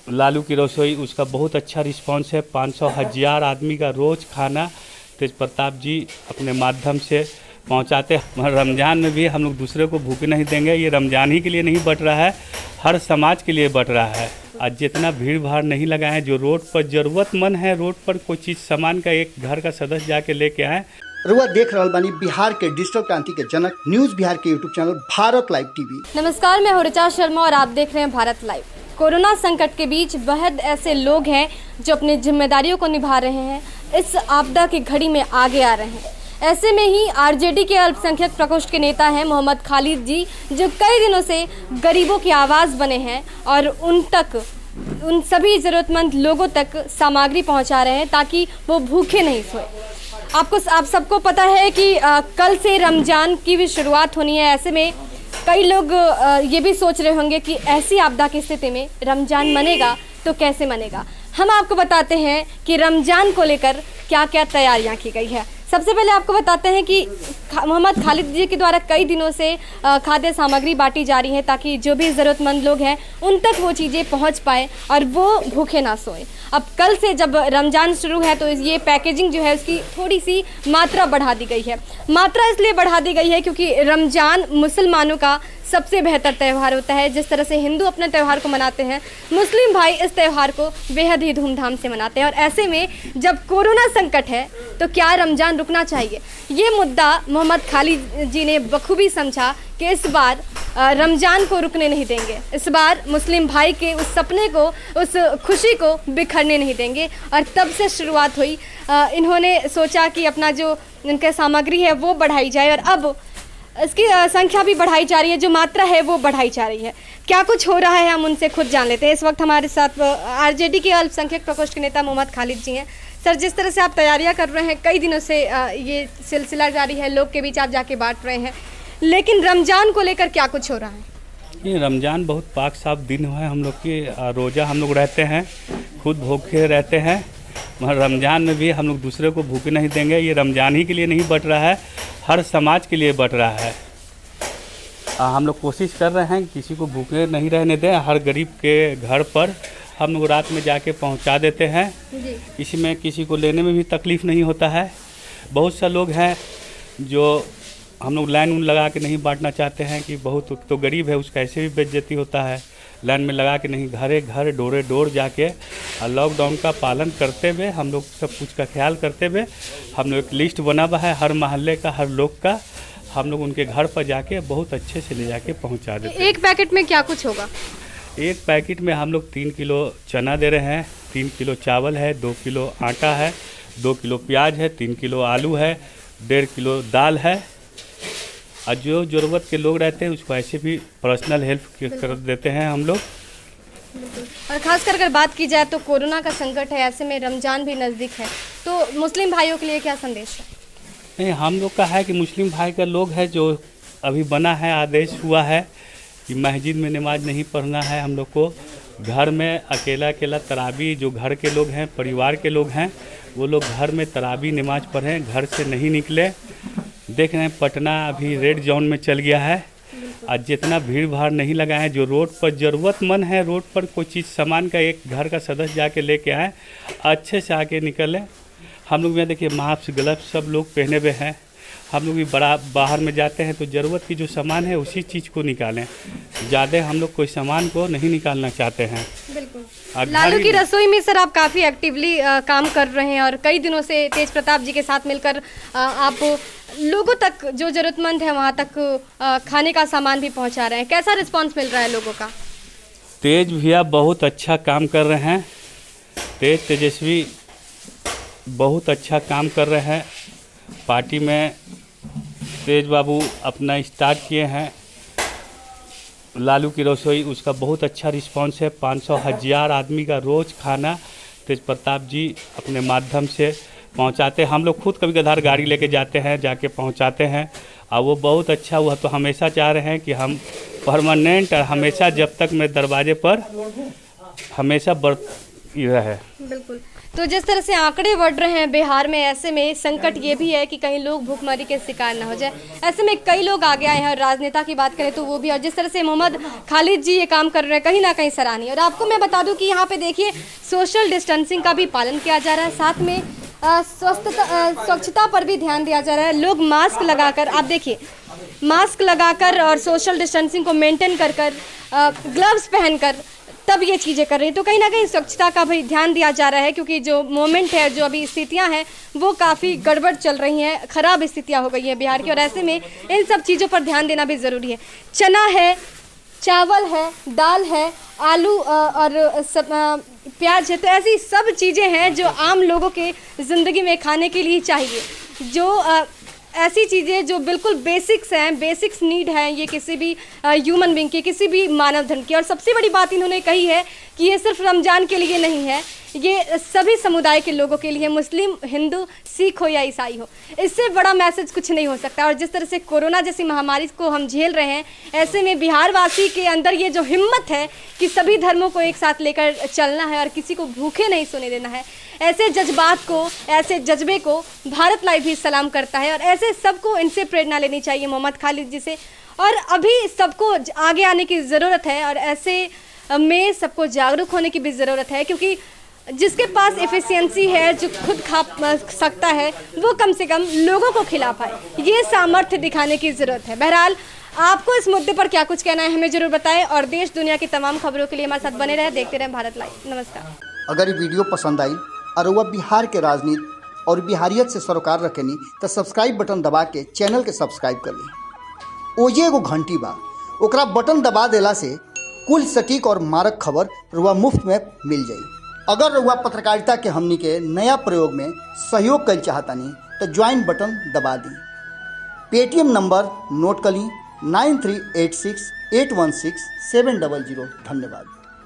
लालू की रसोई, उसका बहुत अच्छा रिस्पांस है। 500,000 आदमी का रोज़ खाना तेज प्रताप जी अपने माध्यम से पहुंचाते हैं। रमज़ान में भी हम लोग दूसरे को भूखे नहीं देंगे। ये रमज़ान ही के लिए नहीं बट रहा है, हर समाज के लिए बट रहा है। आज जितना भीड़ भाड़ नहीं लगाए, जो रोड पर ज़रूरतमंद है, रोड पर कोई चीज़ सामान का एक घर का सदस्य जाके लेके आए। रुआ देख रहल बानी बिहार के डिजिटल क्रांति के जनक न्यूज बिहार के YouTube channel Bharat live TV. नमस्कार, मैं हूं ऋचा शर्मा और आप देख रहे हैं भारत लाइव। कोरोना संकट के बीच बेहद ऐसे लोग हैं जो अपनी जिम्मेदारियों को निभा रहे हैं, इस आपदा की घड़ी में आगे आ रहे हैं। ऐसे में ही आरजेडी के अल्पसंख्यक प्रकोष्ठ के नेता हैं मोहम्मद खालिद जी, जो कई दिनों से गरीबों की आवाज़ बने हैं और उन सभी ज़रूरतमंद लोगों तक सामग्री पहुंचा रहे हैं ताकि वो भूखे नहीं सोए। आप सबको पता है कि कल से रमज़ान की भी शुरुआत होनी है। ऐसे में कई लोग ये भी सोच रहे होंगे कि ऐसी आपदा की स्थिति में रमज़ान मनेगा तो कैसे मनेगा। हम आपको बताते हैं कि रमज़ान को लेकर क्या क्या तैयारियां की गई है। सबसे पहले आपको बताते हैं कि मोहम्मद खालिद जी के द्वारा कई दिनों से खाद्य सामग्री बांटी जा रही है ताकि जो भी ज़रूरतमंद लोग हैं उन तक वो चीज़ें पहुंच पाए और वो भूखे ना सोए। अब कल से जब रमज़ान शुरू है तो ये पैकेजिंग जो है उसकी थोड़ी सी मात्रा बढ़ा दी गई है। मात्रा इसलिए बढ़ा दी गई है क्योंकि रमज़ान मुसलमानों का सबसे बेहतर त्यौहार होता है। जिस तरह से हिंदू अपने त्यौहार को मनाते हैं, मुस्लिम भाई इस त्यौहार को बेहद ही धूमधाम से मनाते हैं। और ऐसे में जब कोरोना संकट है तो क्या रमज़ान रुकना चाहिए, ये मुद्दा मोहम्मद खालिद जी ने बखूबी समझा कि इस बार रमज़ान को रुकने नहीं देंगे। इस बार मुस्लिम भाई के उस सपने को, उस खुशी को बिखरने नहीं देंगे। और तब से शुरुआत हुई। इन्होंने सोचा कि अपना जो इनका सामग्री है वो बढ़ाई जाए और अब इसकी संख्या भी बढ़ाई जा रही है, जो मात्रा है वो बढ़ाई जा रही है। क्या कुछ हो रहा है हम उनसे खुद जान लेते हैं। इस वक्त हमारे साथ आरजेडी के अल्पसंख्यक प्रकोष्ठ के नेता मोहम्मद खालिद जी हैं। सर, जिस तरह से आप तैयारियां कर रहे हैं, कई दिनों से ये सिलसिला जारी है, लोग के बीच आप जाके बांट रहे हैं, लेकिन रमज़ान को लेकर क्या कुछ हो रहा है? ये रमज़ान बहुत पाक साफ दिन है। हम लोग की रोज़ा हम लोग रहते हैं, खुद भूखे रहते हैं, मगर रमज़ान में भी हम लोग दूसरे को भूखे नहीं देंगे। ये रमज़ान ही के लिए नहीं बट रहा है, हर समाज के लिए बट रहा है। हम लोग कोशिश कर रहे हैं किसी को भूखे नहीं रहने दें। हर गरीब के घर पर हम लोग रात में जाके पहुंचा देते हैं। इसमें किसी को लेने में भी तकलीफ़ नहीं होता है। बहुत से लोग हैं जो हम लोग लाइन लगा के नहीं बांटना चाहते हैं कि बहुत तो गरीब है, उसका ऐसे भी बेइज्जती होता है। लाइन में लगा के नहीं, घरे घर डोरे डोर जाके लॉकडाउन का पालन करते हुए, हम लोग सब कुछ का ख्याल करते हुए हम लोग एक लिस्ट बना हुआ है हर मोहल्ले का, हर लोग का। हम लोग उनके घर पर जाके बहुत अच्छे से ले जाके पहुंचा देते हैं। एक पैकेट में क्या कुछ होगा? एक पैकेट में हम लोग 3 किलो चना दे रहे हैं, 3 किलो चावल है, 2 किलो आटा है, 2 किलो प्याज है, 3 किलो आलू है, 1.5 किलो दाल है। और जो ज़रूरत के लोग रहते हैं उसको ऐसे भी पर्सनल हेल्प कर देते हैं हम लोग। और खासकर अगर बात की जाए तो कोरोना का संकट है, ऐसे में रमज़ान भी नज़दीक है, तो मुस्लिम भाइयों के लिए क्या संदेश है? नहीं, हम लोग का है कि मुस्लिम भाई का लोग है जो अभी बना है, आदेश हुआ है कि मस्जिद में नमाज नहीं पढ़ना है। हम लोग को घर में अकेला अकेला तरावी, जो घर के लोग हैं, परिवार के लोग हैं, वो लोग घर में तरावी नमाज पढ़ें, घर से नहीं निकले। देख रहे हैं पटना अभी रेड जोन में चल गया है। आज जितना भीड़ भाड़ नहीं लगाए, जो रोड पर ज़रूरतमंद है, रोड पर कोई चीज़ सामान का एक घर का सदस्य जाके लेके आए, अच्छे से आके निकले। हम लोग यहाँ देखिए मास्क ग्लव्स सब लोग पहने हुए हैं। हम लोग भी बाहर में जाते हैं तो ज़रूरत की जो सामान है उसी चीज़ को निकालें। ज़्यादा हम लोग कोई सामान को नहीं निकालना चाहते हैं। बिल्कुल। लालू की रसोई में सर आप काफ़ी एक्टिवली काम कर रहे हैं और कई दिनों से तेज प्रताप जी के साथ मिलकर आप लोगों तक, जो ज़रूरतमंद है वहाँ तक खाने का सामान भी पहुँचा रहे हैं। कैसा रिस्पांस मिल रहा है लोगों का? तेज भैया बहुत अच्छा काम कर रहे हैं। तेजस्वी बहुत अच्छा काम कर रहे हैं। पार्टी में तेज बाबू अपना स्टार्ट किए हैं लालू की रसोई, उसका बहुत अच्छा रिस्पांस है। 500,000 आदमी का रोज़ खाना तेज प्रताप जी अपने माध्यम से पहुंचाते हैं। हम लोग खुद कभी कभार गाड़ी लेके जाते हैं, जाके पहुंचाते हैं और वो बहुत अच्छा हुआ। तो हमेशा चाह रहे हैं कि हम परमानेंट और हमेशा जब तक मैं दरवाजे पर हमेशा यह है। बिल्कुल। तो जिस तरह से आंकड़े बढ़ रहे हैं बिहार में, ऐसे में संकट ये भी है कि कहीं लोग भूखमरी के शिकार ना हो जाए। ऐसे में कई लोग आगे आए हैं और राजनेता की बात करें तो वो भी, और जिस तरह से मोहम्मद खालिद जी ये काम कर रहे हैं कहीं ना कहीं सराहनीय। और आपको मैं बता दूं कि यहाँ पे देखिए सोशल डिस्टेंसिंग का भी पालन किया जा रहा है, साथ में स्वच्छता पर भी ध्यान दिया जा रहा है। लोग मास्क लगाकर, आप देखिए मास्क लगाकर और सोशल डिस्टेंसिंग को मेंटेन कर ग्लव्स पहनकर तब ये चीज़ें कर रही हैं। तो कहीं ना कहीं स्वच्छता का भी ध्यान दिया जा रहा है, क्योंकि जो मोमेंट है, जो अभी स्थितियां हैं वो काफ़ी गड़बड़ चल रही हैं, ख़राब स्थितियां हो गई हैं बिहार की, और ऐसे में इन सब चीज़ों पर ध्यान देना भी ज़रूरी है। चना है, चावल है, दाल है, आलू और प्याज है, तो ऐसी सब चीज़ें हैं जो आम लोगों के ज़िंदगी में खाने के लिए चाहिए। जो ऐसी चीज़ें जो बिल्कुल बेसिक्स हैं, बेसिक्स नीड हैं ये किसी भी ह्यूमन बीइंग की, किसी भी मानव धन की। और सबसे बड़ी बात इन्होंने कही है कि ये सिर्फ रमज़ान के लिए नहीं है, ये सभी समुदाय के लोगों के लिए, मुस्लिम, हिंदू, सिख हो या ईसाई हो। इससे बड़ा मैसेज कुछ नहीं हो सकता। और जिस तरह से कोरोना जैसी महामारी को हम झेल रहे हैं, ऐसे में बिहार वासी के अंदर ये जो हिम्मत है कि सभी धर्मों को एक साथ लेकर चलना है और किसी को भूखे नहीं सोने देना है, ऐसे जज्बात को, ऐसे जज्बे को भारत लाइव भी सलाम करता है। और ऐसे सबको इनसे प्रेरणा लेनी चाहिए, मोहम्मद खालिद जी से। और अभी सबको आगे आने की ज़रूरत है और ऐसे में सबको जागरूक होने की भी ज़रूरत है, क्योंकि जिसके पास एफिशिएंसी है, जो खुद खा सकता है, वो कम से कम लोगों को खिला पाए, ये सामर्थ्य दिखाने की ज़रूरत है। बहरहाल आपको इस मुद्दे पर क्या कुछ कहना है हमें ज़रूर बताएं, और देश दुनिया की तमाम खबरों के लिए हमारे साथ बने रहे, देखते रहें भारत लाइव। नमस्कार। अगर ये वीडियो पसंद आई और वह बिहार के राजनीति और बिहारियत से सरोकार रखेनी तो सब्सक्राइब बटन दबा के चैनल के सब्सक्राइब कर ली। ओजे एगो घंटी बा, ओकरा बटन दबा देला से कुल सटीक और मारक खबर रुआ मुफ्त में मिल जाई। अगर रुआ पत्रकारिता के हमनी के नया प्रयोग में सहयोग कर चाहतानी तो ज्वाइन बटन दबा दी। पेटीएम नंबर नोट कर ली 9386816700। धन्यवाद।